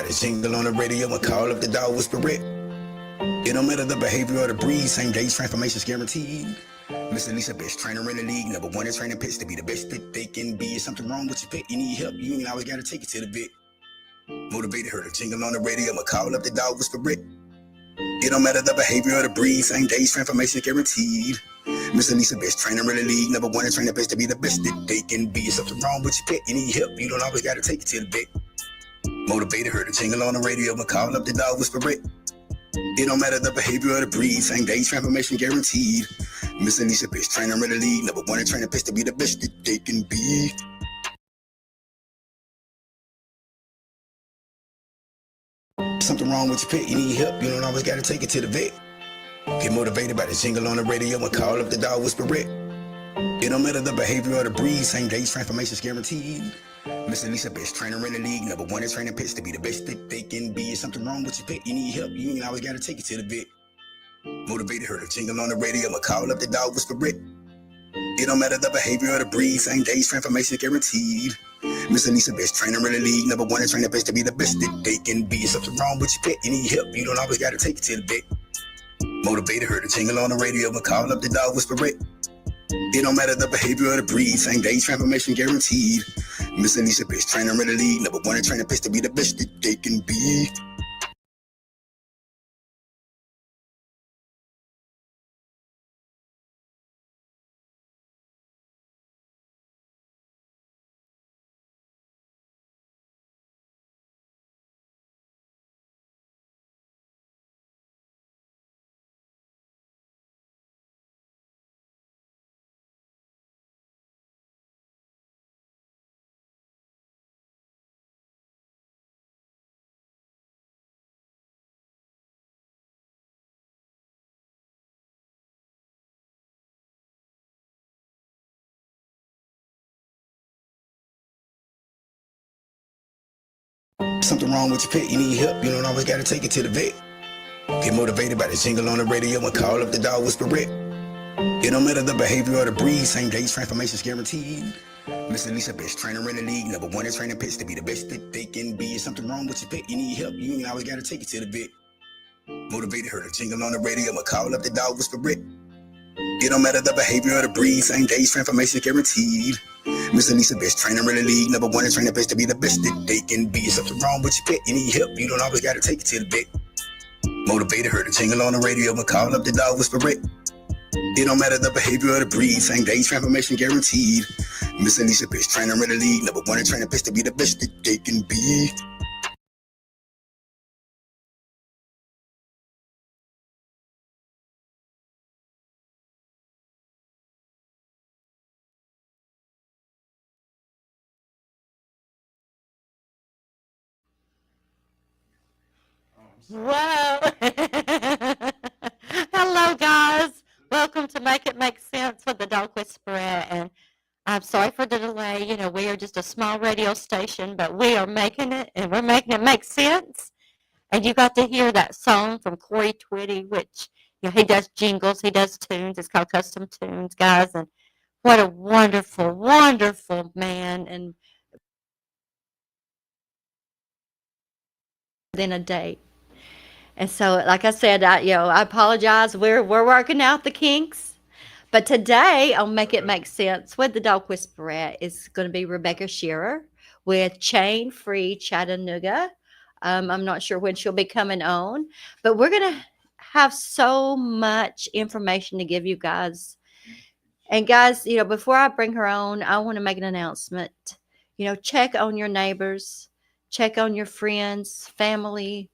the jingle on the radio and call up the dog Whisperette. It don't matter the behavior or the breed, same days transformations guaranteed. Miss Elisa, best trainer in the league, number one in training pets to be the best that they can be. Is something wrong with your pet? You need help, you ain't always gotta take it to the vet. Motivated her to jingle on the radio, I'ma call up the dog Whisperette. It don't matter the behavior or the breed, same days transformations guaranteed. Miss Elisa, best trainer in the league, number one in training pets to be the best that they can be. Is something wrong with your pet? You need help, you don't always gotta take it to the vet. Motivated her to jingle on the radio, I'ma call up the dog Whisperette. It don't matter the behavior or the breed, same day transformation guaranteed. Miss Elisa, best trainer in the league, number one in training pets to be the best that they can be. Something wrong with your pet, you need help, you don't always gotta take it to the vet. Get motivated by the jingle on the radio and call up the dog Whisperette. It don't matter the behavior or the breed, same days transformations guaranteed. Miss Elisa, best trainer in the league, number one in training pets to be the best that they can be. Is something wrong with your pet? You need help, you ain't always gotta take it to the vet. Motivated her to jingle on the radio, I'ma call up the dog Whisperette. It don't matter the behavior or the breed, same days transformation guaranteed. Miss Elisa, best trainer in the league, number one in training pets to be the best that they can be. Is something wrong with your pet? You need help, you don't always gotta take it to the vet. Motivated her to jingle on the radio, I'ma call up the dog Whisperette. It don't matter the behavior or the breed, same days transformation guaranteed. Miss Elisa, best trainer in the league, number one in training pets to be the best that they can be. Something wrong with your pet, you need help, you don't always gotta take it to the vet. Get motivated by the jingle on the radio and call up the dog Whisperette. It don't matter the behavior or the breed, same days transformations guaranteed. Miss Elisa, best trainer in the league, number one in training pets to be the best that they can be. Is something wrong with your pet? You need help, you ain't always gotta take it to the vet. Motivated her to jingle on the radio, I'ma call up the dog Whisperette. It don't matter the behavior or the breed, same days transformation guaranteed. Miss Elisa, best trainer in the league, number one in training pets to be the best that they can be. Is something wrong with your pet? You need help, you don't always gotta take it to the vet. Motivated her to jingle on the radio, I'ma call up the dog Whisperette. It don't matter the behavior or the breed, same days transformation guaranteed. Miss Elisa, best trainer in the league, number one in training pets to be the best that they can be. Whoa. Hello, guys. Welcome to Make It Make Sense with the Dog Whisperer. And I'm sorry for the delay. You know, we are just a small radio station, but we are making it, and we're making it make sense. And you got to hear that song from Corey Twitty, which, you know, he does jingles, he does tunes. It's called Custom Tunes, guys. And what a wonderful, wonderful man. And within a day. And so, like I said, I apologize. We're working out the kinks. But today on Make It Make Sense with the Dog Whisperer is going to be Rebecca Shearer with Chain Free Chattanooga. I'm not sure when she'll be coming on, but we're going to have so much information to give you guys. And guys, you know, before I bring her on, I want to make an announcement. You know, check on your neighbors, check on your friends, family.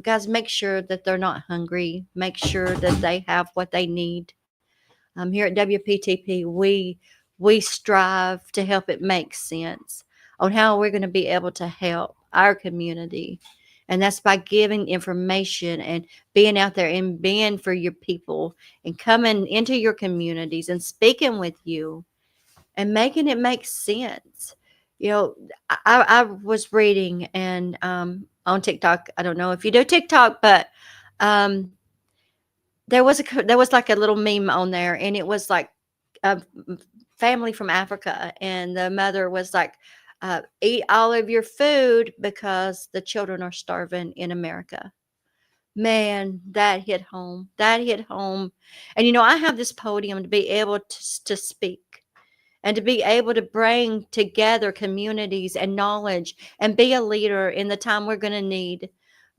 Guys, make sure that they're not hungry. Make sure that they have what they need. Here at WPTP, we strive to help it make sense on how we're going to be able to help our community. And that's by giving information and being out there and being for your people and coming into your communities and speaking with you and making it make sense. You know, I was reading and on TikTok. I don't know if you do TikTok, but there was like a little meme on there, and it was like a family from Africa, and the mother was like, Eat all of your food because the children are starving in America. Man, that hit home. That hit home. And I have this podium to be able to speak and to be able to bring together communities and knowledge and be a leader in the time we're going to need.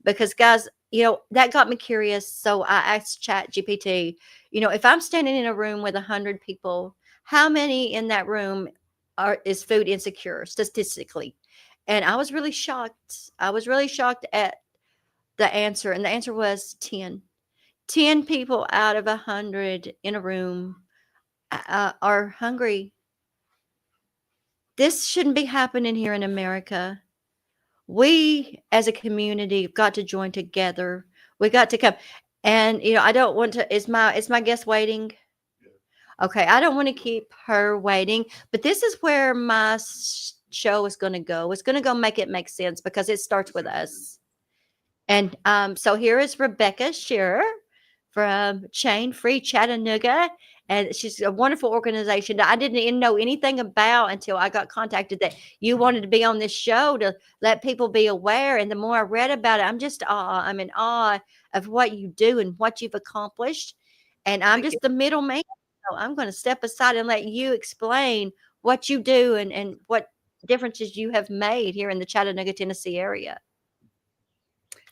Because, guys, that got me curious. So I asked Chat GPT, if I'm standing in a room with 100 people, how many in that room is food insecure statistically? And I was really shocked. I was really shocked at the answer. And the answer was 10. 10 people out of 100 in a room are hungry. This shouldn't be happening here in America. We as a community have got to join together. We got to come. And I don't want to is my guest waiting? Okay, I don't want to keep her waiting, but this is where my show is going to go. It's going to go make it make sense because it starts with us. And so here is Rebecca Shearer from Chain Free Chattanooga. And she's a wonderful organization that I didn't even know anything about until I got contacted that you wanted to be on this show to let people be aware. And the more I read about it, I'm in awe of what you do and what you've accomplished. And I'm Thank you. just the middleman. So I'm going to step aside and let you explain what you do and what differences you have made here in the Chattanooga, Tennessee area.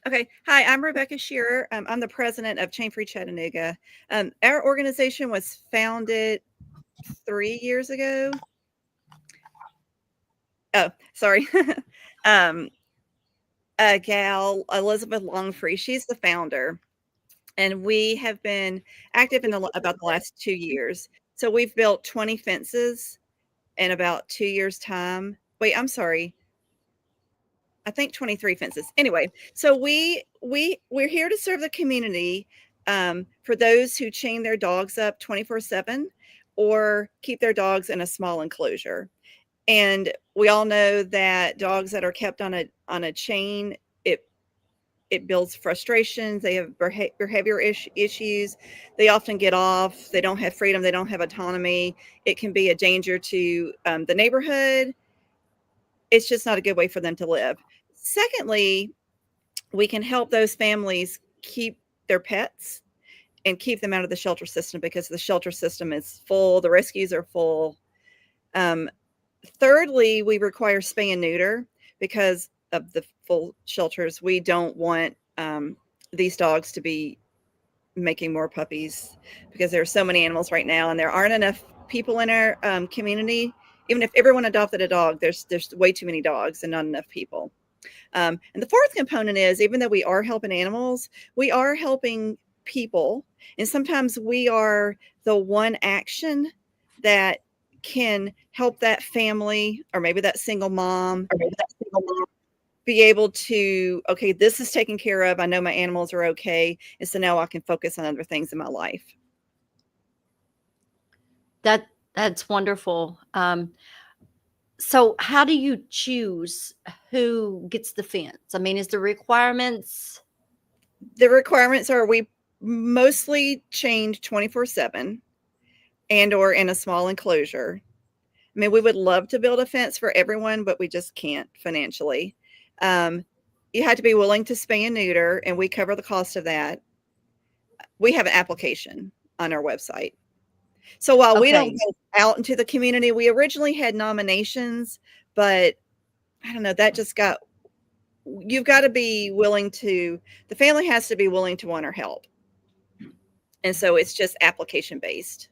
Okay. Hi, I'm Rebecca Shearer. I'm the president of Chain Free Chattanooga. Our organization was founded 3 years ago. Oh, sorry. A gal, Elizabeth Longfree, she's the founder. And we have been active in about the last 2 years. So we've built 20 fences in about 2 years' time. Wait, I'm sorry. I think 23 fences. Anyway, so we're here to serve the community for those who chain their dogs up 24/7 or keep their dogs in a small enclosure. And we all know that dogs that are kept on a chain, it builds frustrations. They have behavior issues. They often get off. They don't have freedom. They don't have autonomy. It can be a danger to the neighborhood. It's just not a good way for them to live. Secondly, we can help those families keep their pets and keep them out of the shelter system because the shelter system is full. The rescues are full. Thirdly, we require spay and neuter because of the full shelters. We don't want these dogs to be making more puppies because there are so many animals right now and there aren't enough people in our community. Even if everyone adopted a dog, there's way too many dogs and not enough people. And the fourth component is, even though we are helping animals, we are helping people. And sometimes we are the one action that can help that family or maybe that single mom be able to, okay, this is taken care of. I know my animals are okay. And so now I can focus on other things in my life. That's wonderful. So how do you choose who gets the fence? I mean, is the requirements? The requirements are we mostly chained 24/7 and or in a small enclosure. I mean, we would love to build a fence for everyone, but we just can't financially. You have to be willing to spay and neuter, and we cover the cost of that. We have an application on our website. So while we don't go out into the community, we originally had nominations, but I don't know, that just you've got to be willing to, the family has to be willing to want our help. And so it's just application based.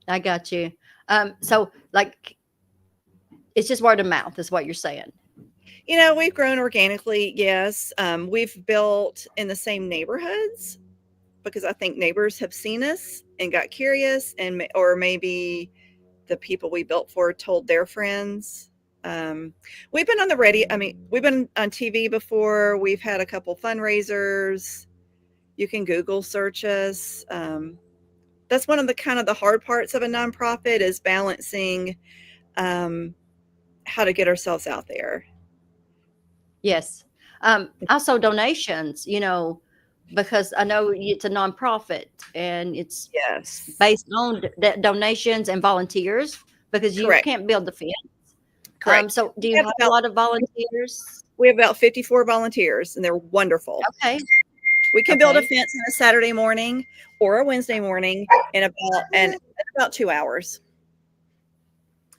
I got you. So like, it's just word of mouth is what you're saying. We've grown organically. Yes. We've built in the same neighborhoods because I think neighbors have seen us and got curious, or maybe the people we built for told their friends. We've been on the radio. I mean, we've been on TV before. We've had a couple fundraisers. You can Google search us. That's one of the kind of the hard parts of a nonprofit is balancing how to get ourselves out there. Yes. Also donations, because I know it's a nonprofit and it's Yes. based on donations and volunteers because you Correct. can't build the fence. Correct. So do We you have have a lot of volunteers? about 54 volunteers, and they're wonderful. Okay. We can build a Okay. fence on a Saturday morning or a Wednesday morning in about 2 hours.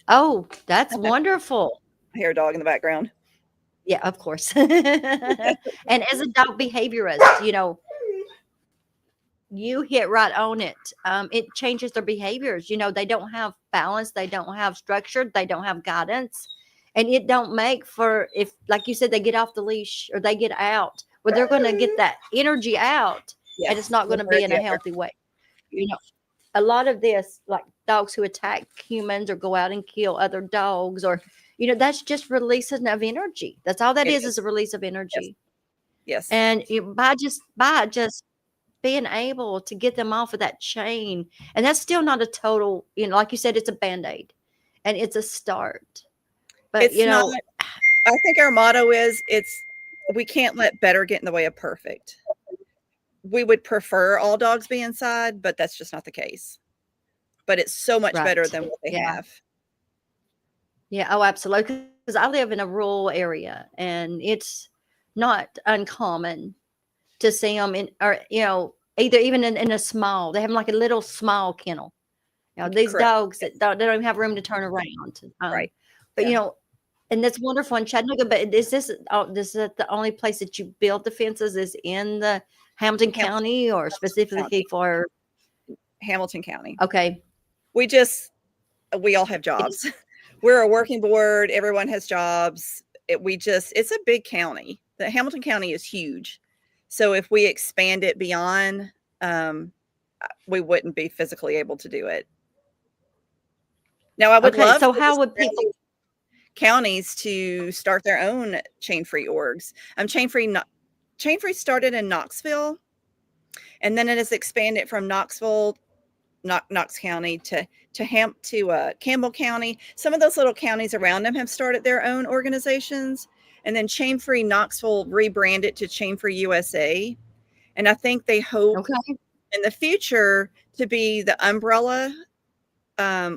Oh, that's wonderful. I hear a dog in the background. Yeah, of course. And as a dog behaviorist, you hit right on it. It changes their behaviors. They don't have balance, they don't have structure, they don't have guidance, and it don't make for, if, like you said, they get off the leash or they get out, well, they're going to get that energy out, and it's Yes, not going one to way or be in the a other. healthy way. You know, a lot of this, like dogs who attack humans or go out and kill other dogs, or that's just releasing of energy. That's all that It is is. a release of Yes. energy. Yes. And by just being able to get them off of that chain, and that's still not a total, like you said, it's a band-aid and it's a start, but It's not. I think our motto is we can't let better get in the way of perfect. We would prefer all dogs be inside, but that's just not the case. But it's so much better right, than what they yeah, have. yeah, oh, absolutely, because I live in a rural area, and it's not uncommon to see them in, or either even in a small, they have like a little small kennel. These Correct. dogs Yes. that they don't even have room to turn around. Right. But Yeah. and that's wonderful in Chattanooga. But is that the only place that you built the fences, is in the Hamilton Hamilton County, or specifically County. for? Hamilton County. Okay, We all have it's jobs. We're a working board. Everyone has jobs. It's a big county. The Hamilton County is huge. So if we expand it beyond, um, we wouldn't be physically able to do it. Now, I would okay. love So for the how would people? surrounding counties to start their own chain-free orgs. Chain-free started in Knoxville, and then it has expanded from Knoxville, Knox County to Campbell County. Some of those little counties around them have started their own organizations, and then Chain Free Knoxville rebranded to Chain Free USA. And I think they hope Okay, in the future to be the umbrella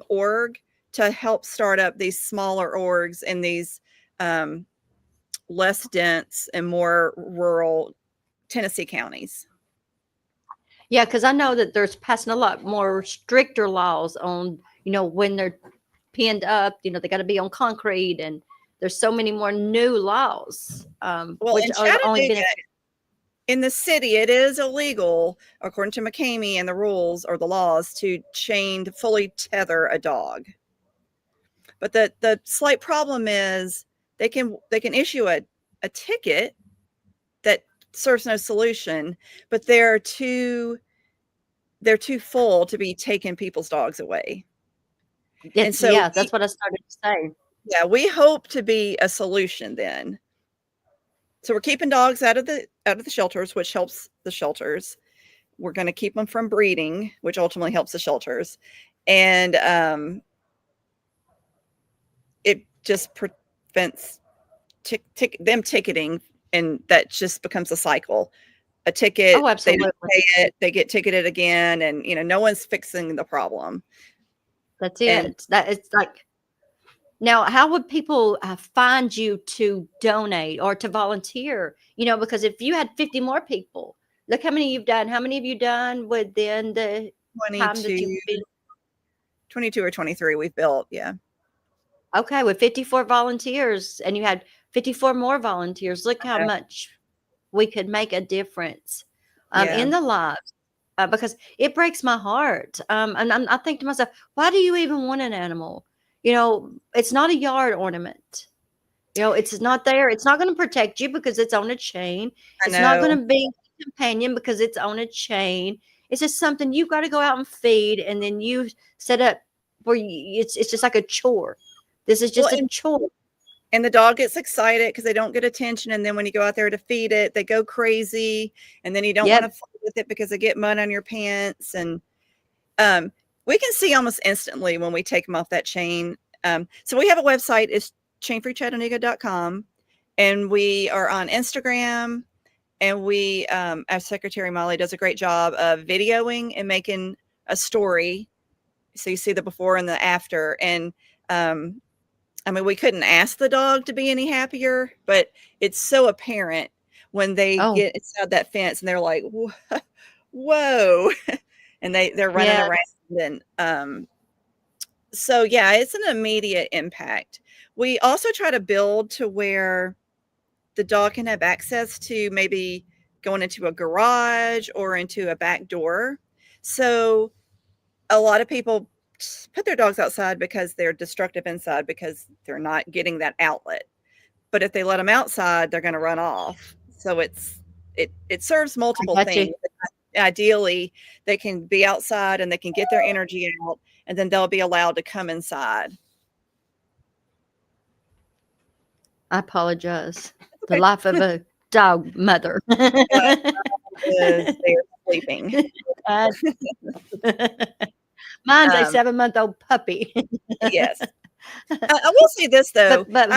org to help start up these smaller orgs in these um, less dense and more rural Tennessee counties. yeah, because I know that there's passing a lot more stricter laws on when they're pinned up. They got to be on concrete, and there's so many more new laws, Well, which in are only Chattanooga, benefit. in the city, it is illegal, according to McCamey and the rules or the laws, to fully tether a dog. But the slight problem is they can issue a ticket that serves no solution, but they're too full to be taking people's dogs away. And so Yeah, that's what I started to say. yeah, we hope to be a solution then. So we're keeping dogs out of the shelters, which helps the shelters. We're going to keep them from breeding, which ultimately helps the shelters. And it just prevents them ticketing, and that just becomes a cycle. A ticket, Oh, they don't absolutely. pay it, they get ticketed again, and no one's fixing the problem. That's And it. That it's like, now, how would people find you to donate or to volunteer? Because if you had 50 more people, look how many you've done. How many have you done within the time that 22, you've been? 22 or 23 we've built. Yeah. Okay, with 54 volunteers, and you had 54 more volunteers. Look how much we could make a difference Yeah. in the lives. Because it breaks my heart. And I think to myself, why do you even want an animal? It's not a yard ornament. It's not there. It's not going to protect you because it's on a chain. I It's not going know. to be a companion because it's on a chain. It's just something you've got to go out and feed, and then you set up where it's just like a chore. This is Well, just a chore. and the dog gets excited because they don't get attention, and then when you go out there to feed it, they go crazy, and then you don't want to Yep. play with it because they get mud on your pants. And we can see almost instantly when we take them off that chain. So we have a website, it's chainfreechattanooga.com, and we are on Instagram, and we our secretary Molly does a great job of videoing and making a story, so you see the before and the after. And I mean, we couldn't ask the dog to be any happier, but it's so apparent when they Oh, get inside that fence and they're like, whoa, and they're running yeah. around. And so, yeah, it's an immediate impact. We also try to build to where the dog can have access to maybe going into a garage or into a back door. So a lot of people put their dogs outside because they're destructive inside because they're not getting that outlet. But if they let them outside, they're going to run off. So it serves I multiple got you. things. Ideally, they can be outside and they can get their energy out, and then they'll be allowed to come inside. I apologize. The Okay. life of a dog mother. Yeah, they're sleeping. Uh, Mine's a Um, 7-month-old puppy. yes. I will say this though. But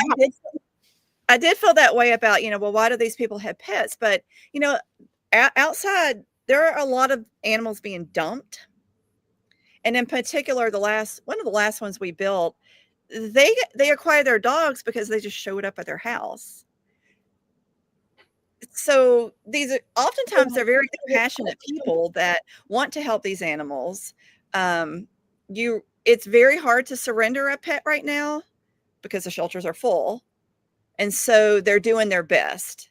I did feel that way about, well, why do these people have pets? But, outside, there are a lot of animals being dumped. And in particular, one of the last ones we built, they acquired their dogs because they just showed up at their house. So these are oftentimes they're very compassionate people that want to help these animals. It's very hard to surrender a pet right now because the shelters are full. And so they're doing their best.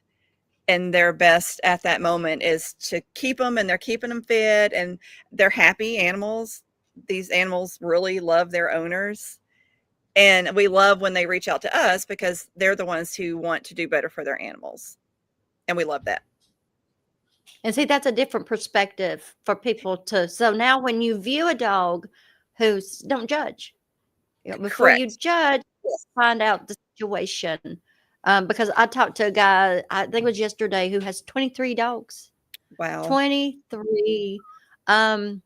And their best at that moment is to keep them, and they're keeping them fed, and they're happy animals. These animals really love their owners. And we love when they reach out to us because they're the ones who want to do better for their animals. And we love that. and see, that's a different perspective for people to. So now, when you view a dog, don't judge. Before you Correct. judge, find out the situation. Because I talked to a guy, I think it was yesterday, who has 23 dogs. Wow. 23. And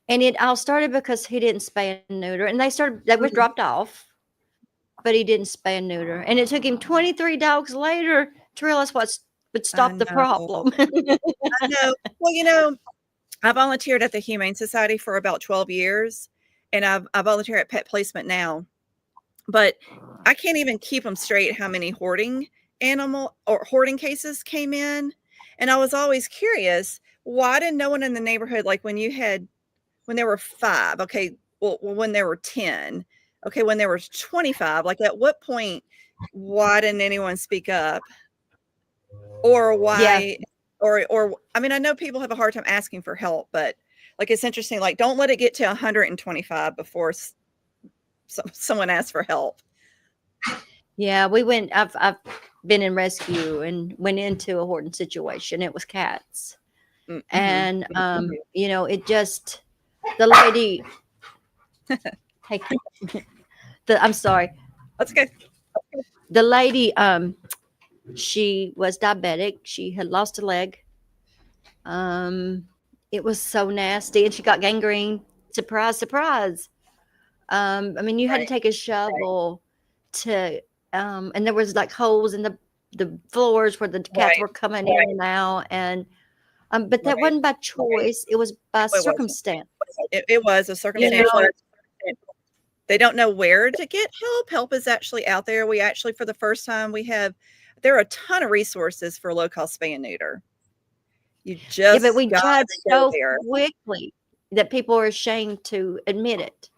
it all started because he didn't spay and neuter, and they were dropped off, but he didn't spay and neuter. And it took him 23 dogs later to realize what would stop the problem. I know. Well, I volunteered at the Humane Society for about 12 years, and I volunteer at Pet Placement now. But I can't even keep them straight how many hoarding cases came in. And I was always curious, why did no one in the neighborhood, like when there were 5, okay, well, when there were 10, okay, when there were 25, like at what point, why didn't anyone speak up? Or why, or I mean, I know people have a hard time asking for help, but like, it's interesting, like, don't let it get to 125 before someone asks for help. Yeah, I've been in rescue and went into a hoarding situation. It was cats. Mm-hmm. And, it just, the lady, hey, I'm sorry. That's okay. The lady, she was diabetic. She had lost a leg. It was so nasty, and she got gangrene. Surprise, surprise. I mean, you had to take a shovel to, and there was like holes in the floors where the cats were coming in and out, and but that wasn't by choice. It was by circumstance. It was a circumstance. They don't know where to get help. Help is actually out there. We actually, for the first time, there are a ton of resources for low-cost spay and neuter. You just but we judge so there. quickly that people are ashamed to admit it.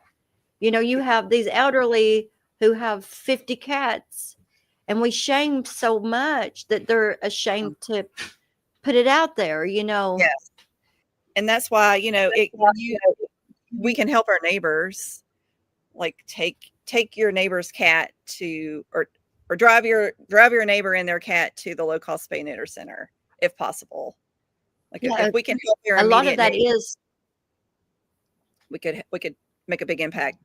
You have these elderly who have 50 cats, and we shame so much that they're ashamed to put it out there, Yes. And that's why, we can help our neighbors, like take your neighbor's cat to, or drive your neighbor and their cat to the low-cost spay neuter center, if possible. Like, if we can help your a lot of that neighbor, is, we could make a big impact.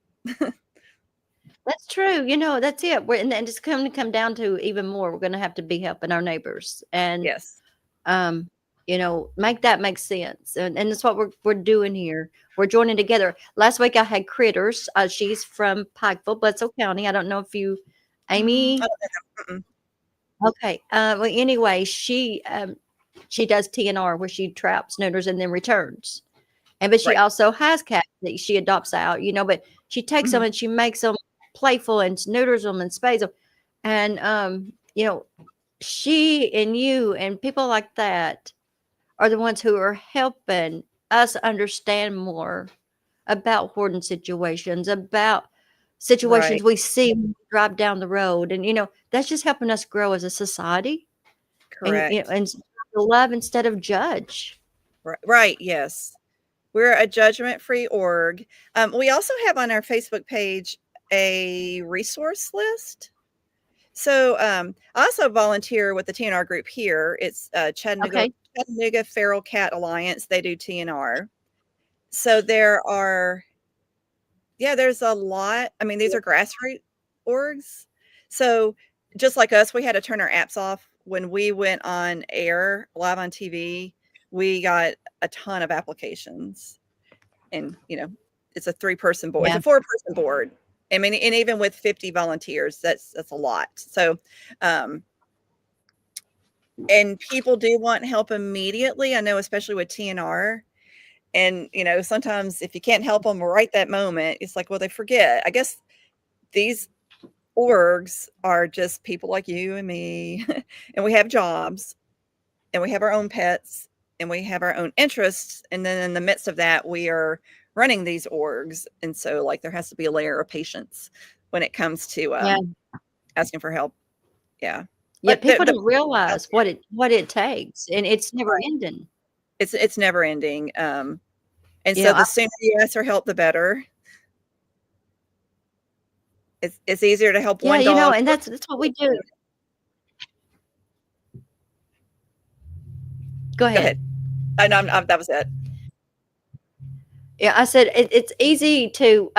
that's true. That's it. And it's going to come down to even more. We're going to have to be helping our neighbors, and Yes. make that make sense. And that's what we're doing here. We're joining together. Last week I had Critters. She's from Pikeville, Bledsoe County. I don't know if you, Amy. Okay. Well, anyway, she does TNR, where she traps, neuters, and then returns. But she also has cats that she adopts out, but she takes them and she makes them playful and neuters them and spays them. And, she and you and people like that are the ones who are helping us understand more about hoarding situations, about situations Right. we see when we drive down the road. And, that's just helping us grow as a society and, Correct. and love instead of judge. Right. Yes. We're a judgment-free org. We also have on our Facebook page a resource list. So I also volunteer with the TNR group here. It's Okay. Chattanooga Feral Cat Alliance. They do TNR. So there's a lot. I mean, these are grassroots orgs. So just like us, we had to turn our apps off when we went on air live on TV. We got a ton of applications, and it's a 3-person board. It's Yeah. a 4-person board. I mean, and even with 50 volunteers, that's a lot. So, and people do want help immediately. I know, especially with TNR. And, sometimes if you can't help them right that moment, it's like, well, they forget. I guess these orgs are just people like you and me, and we have jobs, and we have our own pets, and we have our own interests. And then in the midst of that, we are running these orgs. And so, like, there has to be a layer of patience when it comes to Yeah. asking for help. Yeah. Yeah. But People don't realize what it takes, and it's never Right. ending. It's never ending. And You so know, the sooner you ask for help, the better. It's easier to help yeah, one dog. and that's what we do. Go Go ahead. ahead. I know that was it. Yeah, I said it's easy to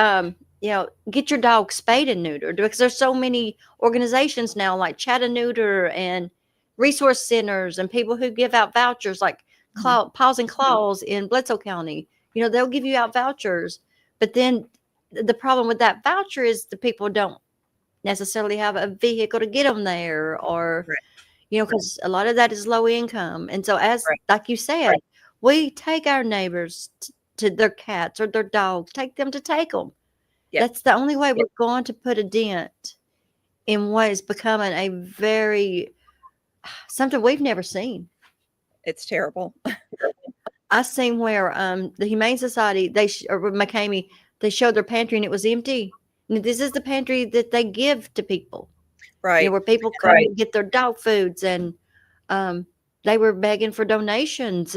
get your dog spayed and neutered because there's so many organizations now like Chattanooga and resource centers and people who give out vouchers like Paws and Claws in Bledsoe County. They'll give you out vouchers, but then the problem with that voucher is the people don't necessarily have a vehicle to get them there, or Right. because a lot of that is low income. And so, as Right. like you said, we take our neighbors to their cats or their dogs, take them to take them. Yep. That's the only way we're going to put a dent in what is becoming a very something we've never seen. It's terrible. I seen where the Humane Society or McCamey, they showed their pantry and it was empty. And this is the pantry that they give to people. Right. Where people come and get their dog foods, and they were begging for donations,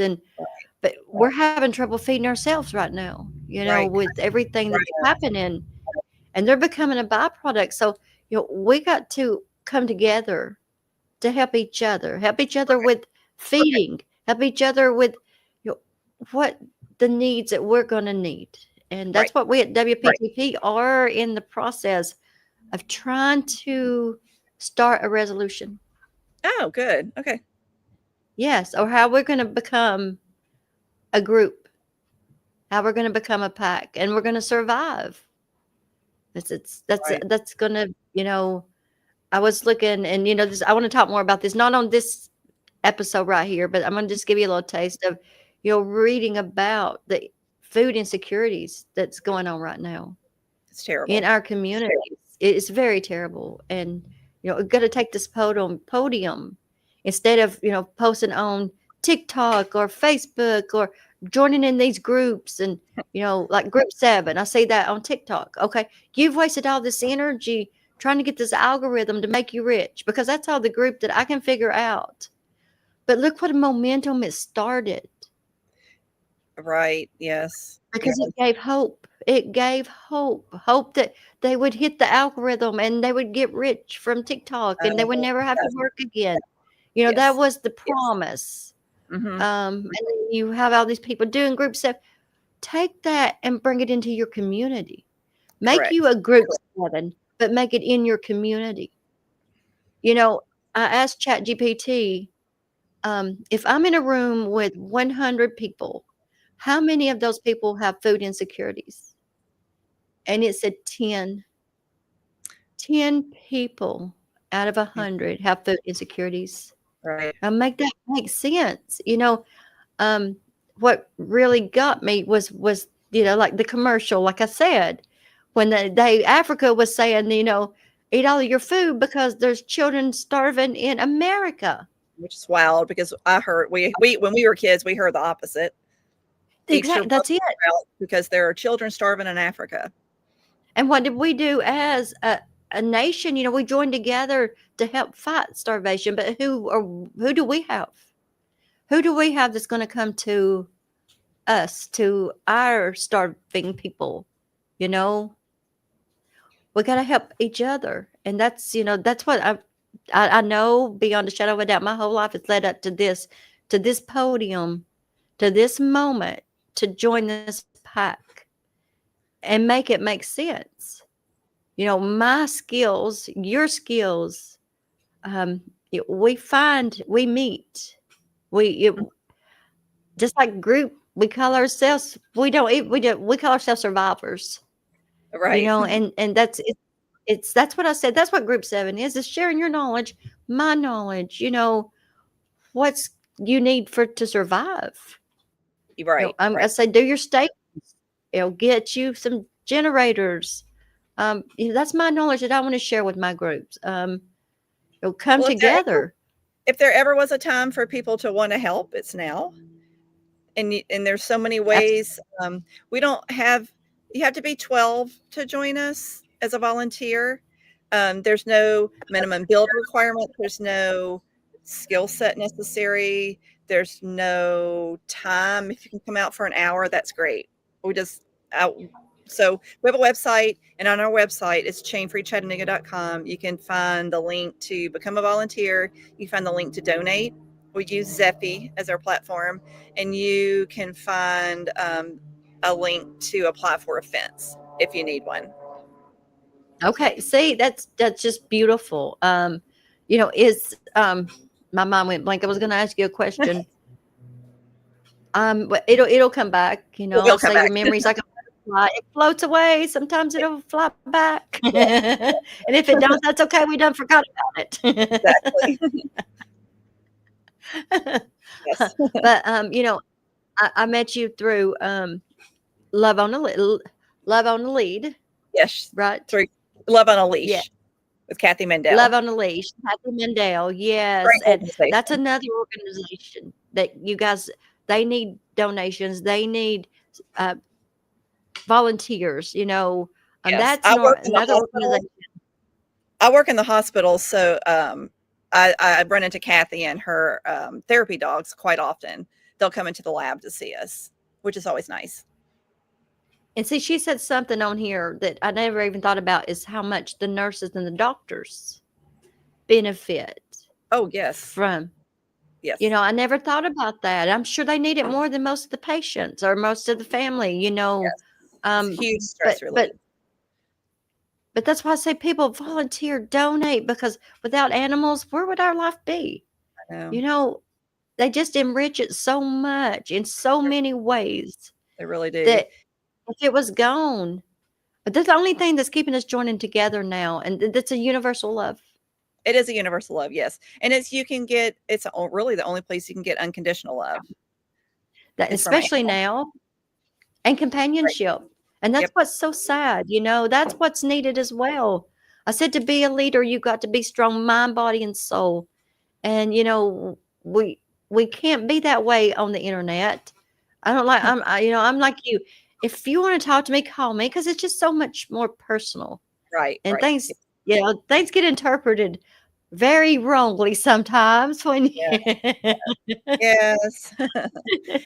but we're having trouble feeding ourselves right now, with everything that's happening, and they're becoming a byproduct. So, we got to come together to help each other with feeding, help each other with what the needs that we're going to need. And that's what we at WPTP are in the process of trying to start a resolution. Oh, good. Okay. Yes, or how we're going to become a group, how we're going to become a pack, and we're going to survive. That's going to, I was looking, and I want to talk more about this, not on this episode right here, but I'm going to just give you a little taste of, reading about the food insecurities that's going on right now. It's terrible in our communities. It's very terrible, and we've got to take this podium instead of posting on TikTok or Facebook or joining in these groups, and like Group 7. I see that on TikTok. Okay, you've wasted all this energy trying to get this algorithm to make you rich, because that's all the group that I can figure out. But look what a momentum it started. Right. Yes. Because it gave hope. It gave hope that they would hit the algorithm and they would get rich from TikTok and they would never have to work again. That was the promise. Mm-hmm. And then you have all these people doing group stuff. Take that and bring it into your community. Make you a group 7, but make it in your community. I asked ChatGPT, if I'm in a room with 100 people, how many of those people have food insecurities? And it said 10. 10 people out of 100 have food insecurities. Right. Now make that make sense. What really got me was like the commercial, like I said, when Africa was saying, eat all of your food because there's children starving in America. which is wild because I heard we when we were kids, we heard the opposite. Eat your Exactly. That's it. out because there are children starving in Africa. And what did we do as a nation? We joined together to help fight starvation. But who do we have? Who do we have that's going to come to us, to our starving people? We got to help each other. And that's what I know beyond a shadow of a doubt. My whole life has led up to this podium, to this moment, to join this pack and make it make sense. My skills, your skills, we meet, just like group, we call ourselves, we call ourselves survivors, Right. And that's what I said. That's what Group 7 is sharing your knowledge, my knowledge, what's you need to survive. Right. I say, do your statements, get you some generators. That's my knowledge that I want to share with my groups. Come together. If there ever was a time for people to want to help, it's now. And there's so many ways. You have to be 12 to join us as a volunteer. There's no minimum build requirement. There's no skill set necessary. There's no time. If you can come out for an hour, that's great. So we have a website, and on our website, it's chainfreechattanooga.com. You can find the link to become a volunteer. You can find the link to donate. We use Zephy as our platform, and you can find a link to apply for a fence if you need one. Okay, see, that's just beautiful. Is my mind went blank. I was going to ask you a question. But it'll come back. It'll come back. Your memories like a butterfly. It floats away. Sometimes it'll fly back. And if it don't, that's okay. We done forgot about it. Exactly. Yes. But I met you through Love on the Lead. Yes. Right. Through Love on a Leash. Yeah. With Kathy Mendel. Love on a Leash. Kathy Mendel. Yes. And that's another organization that you guys, they need donations. They need volunteers, Yes. That's another organization. I work in the hospital, so I run into Kathy and her therapy dogs quite often. They'll come into the lab to see us, which is always nice. And see, she said something on here that I never even thought about, is how much the nurses and the doctors benefit. Oh, yes. From. Yes. I never thought about that. I'm sure they need it more than most of the patients or most of the family, Yes. It's huge stress relief. But that's why I say people volunteer, donate, because without animals, where would our life be? I know. They just enrich it so much in so many ways. They really do. That if it was gone, but that's the only thing that's keeping us joining together now, and that's a universal love. It is a universal love, yes, and it's really the only place you can get unconditional love. That especially now, and companionship, right. And that's what's so sad. That's what's needed as well. I said to be a leader, you got to be strong, mind, body, and soul, and we can't be that way on the internet. I'm like you. If you want to talk to me, call me, because it's just so much more personal. Right. And things get interpreted very wrongly sometimes when Yes. If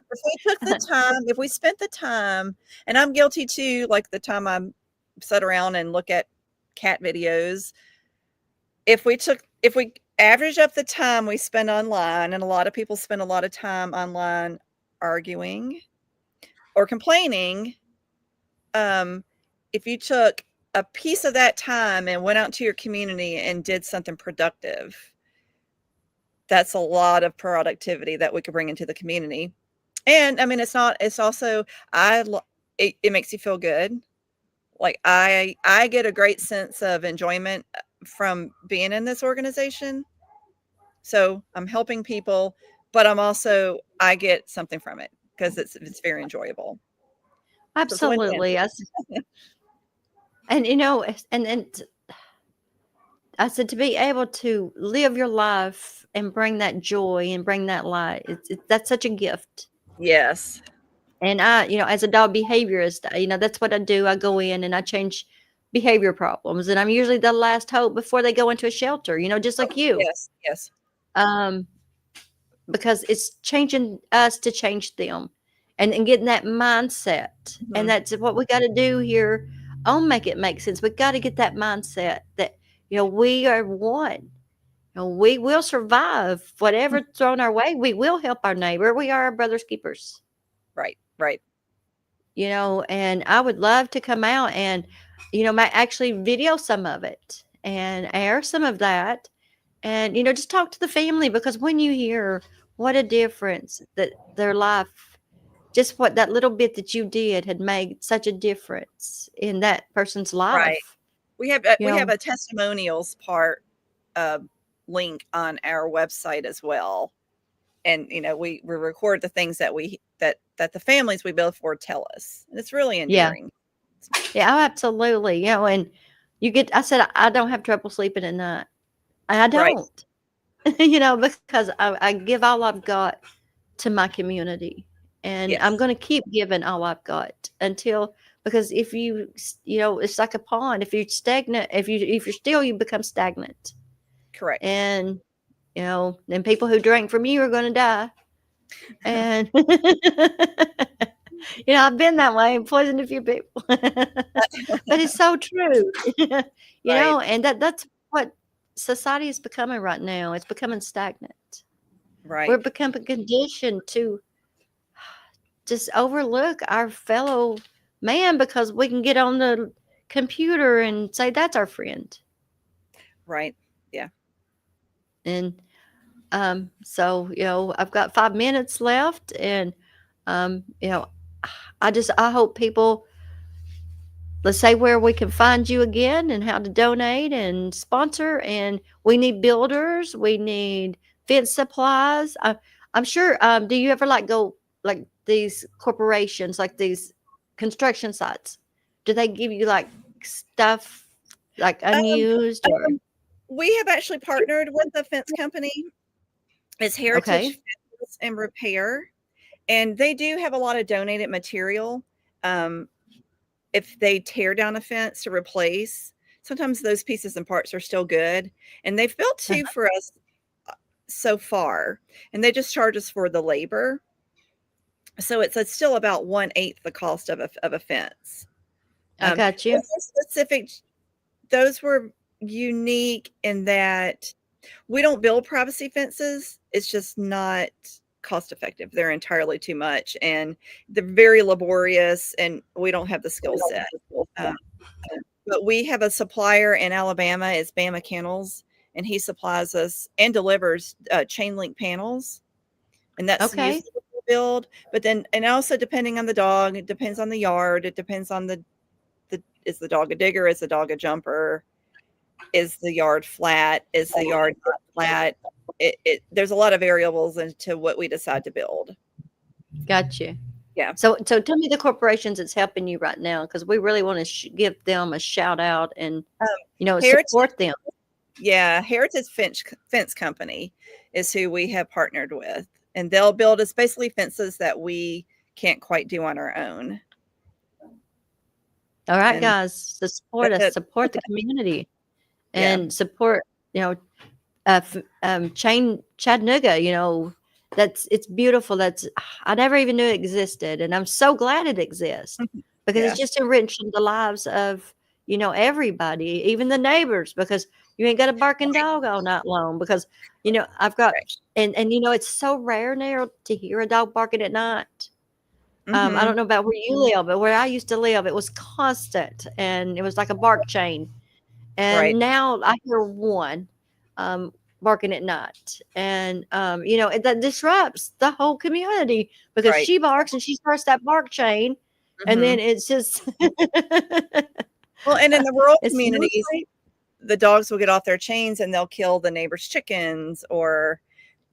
we spent the time, and I'm guilty too, like the time I sit around and look at cat videos, if we average up the time we spend online, and a lot of people spend a lot of time online arguing or complaining, if you took a piece of that time and went out to your community and did something productive, that's a lot of productivity that we could bring into the community. And I mean, it's also, it makes you feel good. Like I get a great sense of enjoyment from being in this organization. So I'm helping people, but I get something from it because it's very enjoyable. Absolutely. And I said to be able to live your life and bring that joy and bring that light, that's such a gift. Yes. And I, as a dog behaviorist, that's what I do. I go in and I change behavior problems, and I'm usually the last hope before they go into a shelter, just like you. Yes. Yes. Um, because it's changing us to change them, and getting that mindset. And Mhm. that's what we got to do here on Make It Make Sense. We got to get that mindset that, we are one. We will survive whatever thrown our way. We will help our neighbor. We are our brother's keepers. Right. Right. And I would love to come out and, actually video some of it and air some of that, and, just talk to the family, because when you hear what a difference that their life, just what that little bit that you did had made such a difference in that person's Right. life, you We have know, a testimonials part uh, link on our website as well. And we record the things that that the families we build for tell us. And it's really yeah, endearing. yeah, oh, absolutely. And I said, I don't have trouble sleeping at night. I Right. don't, because I give all I've got to my community, and I'm Yes. going to keep giving all I've got until, because if it's like a pond. If you're stagnant, if you're still, you become stagnant. Correct. And then people who drink from you are going to die. And I've been that way and poisoned a few people. But it's so true. Right. And that's what society is becoming right now. It's becoming stagnant. We're Right. becoming conditioned to just overlook our fellow man because we can get on the computer and say that's our friend. Right. Yeah. And so I've got 5 minutes left, and um, you know, I hope people, let's say where we can find you again and how to donate and sponsor. And we need builders. We need fence supplies. I'm sure. Do you ever go like these corporations, like these construction sites? Do they give you stuff like Um, unused or we have actually partnered with a fence company. It's Heritage okay? Fence and Repair, and they do have a lot of donated material. Um, if they tear down a fence to replace, sometimes those pieces and parts are still good. And they've built two for us so far, and they just charge us for the labor. So it's still about 1/8 the cost of a fence. I got you. Those are specific. Those were unique in that we don't build privacy fences. It's just not cost effective. They're entirely too much, and they're very laborious, and we don't have the skill set. Um, but we have a supplier in Alabama. It's Bama Kennels, and he supplies us and delivers chain link panels, and that's Okay. usually what we build. But then, and also depending on the dog, it depends on the yard. It depends on the is the dog a digger? Is the dog a jumper? Is the yard flat? Is the yard not flat? There's a lot of variables into what we decide to build. Got you. Yeah. So tell me the corporations that's helping you right now, because we really want to give them a shout out and Um, Heritage, support them. yeah, Heritage Fence Company is who we have partnered with, and they'll build us basically fences that we can't quite do on our own. All right, And guys, so support us, that support the community, yeah. and support Chattanooga. It's beautiful. I never even knew it existed, and I'm so glad it exists, because Yeah. it's just enriching the lives of everybody, even the neighbors, because you ain't got a barking dog all night long. Because I've got Right. and it's so rare now to hear a dog barking at night. I Mhm. don't know about where you live, but where I used to live, it was constant, and it was like a bark chain. Right. And now I hear one barking at night, and that disrupts the whole community, because Right. she barks and she starts that bark chain, and then Mhm. it's just Well, and in the rural it's no communities, great. the dogs will get off their chains and they'll kill the neighbor's chickens, and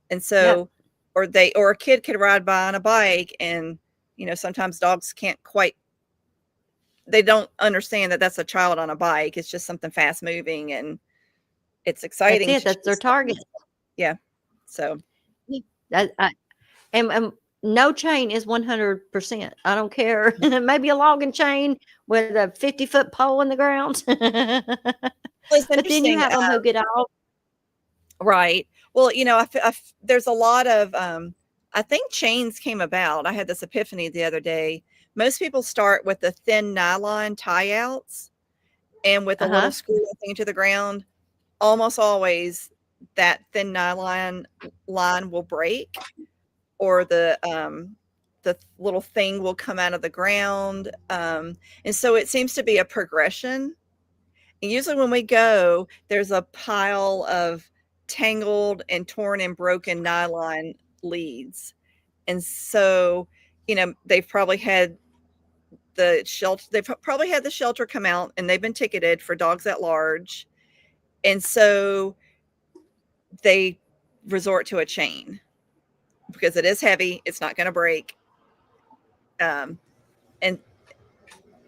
Yep. so or a kid could ride by on a bike, and sometimes dogs can't quite they don't understand that that's a child on a bike. It's just something fast moving, and it's That's exciting it. to That's their chase. target. Yeah. So That, and no chain is 100%. I don't care. Maybe a logging chain with a 50-foot pole in the ground. it's But then you interesting. have them who get off. Right. Well, there's a lot of, I think chains came about. I had this epiphany the other day. Most people start with the thin nylon tie outs and with a little Uh-huh. screw thing to the ground. Almost always that thin nylon line will break, or the little thing will come out of the ground. And so it seems to be a progression. And usually when we go, there's a pile of tangled and torn and broken nylon leads. And so, they've probably had the shelter come out, and they've been ticketed for dogs at large. And so they resort to a chain because it is heavy. It's not going to break. And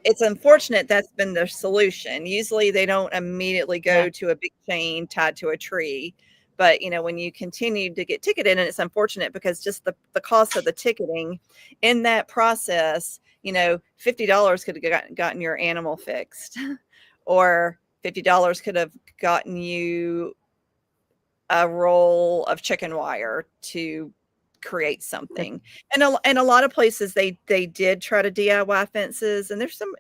it's unfortunate that's been the solution. Usually they don't immediately go Yeah. to a big chain tied to a tree. But, when you continue to get ticketed, and it's unfortunate because just the cost of the ticketing in that process, $50 could have gotten your animal fixed, or $50 could have gotten you a roll of chicken wire to create something. And a lot of places they did try to DIY fences, and there's some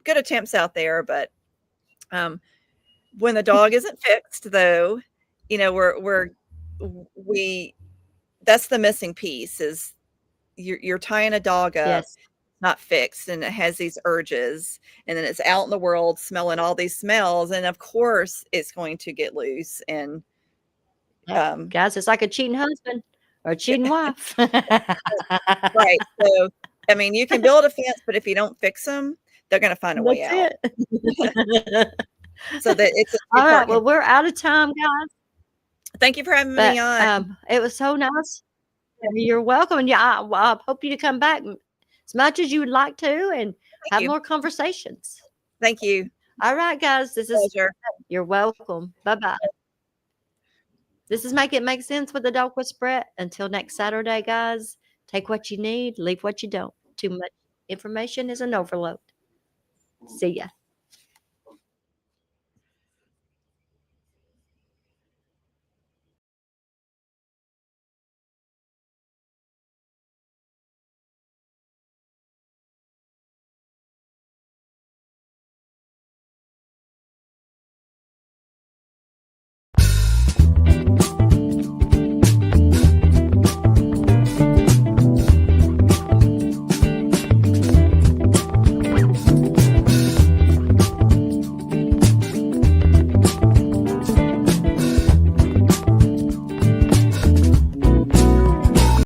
good attempts out there, but when the dog isn't fixed, though, we that's the missing piece, is you're tying a dog up, Yes. not fixed, and it has these urges, and then it's out in the world smelling all these smells, and of course it's going to get loose. And Yep. Guys, it's like a cheating husband or a cheating wife. right. So, I mean, you can build a fence, but if you don't fix them, they're going to find a way That's out. it. So that it's a All right. two-part. Well, we're out of time, guys. Thank you for having But me on. it was so nice. You're welcome. And yeah, I hope you to come back as much as you would like to and Thank have you. more conversations. Thank you. All right, guys. Pleasure. You're welcome. Bye-bye. This is Make It Make Sense with the Dog Whisperette. Until next Saturday, guys, take what you need, leave what you don't. Too much information is an overload. See ya.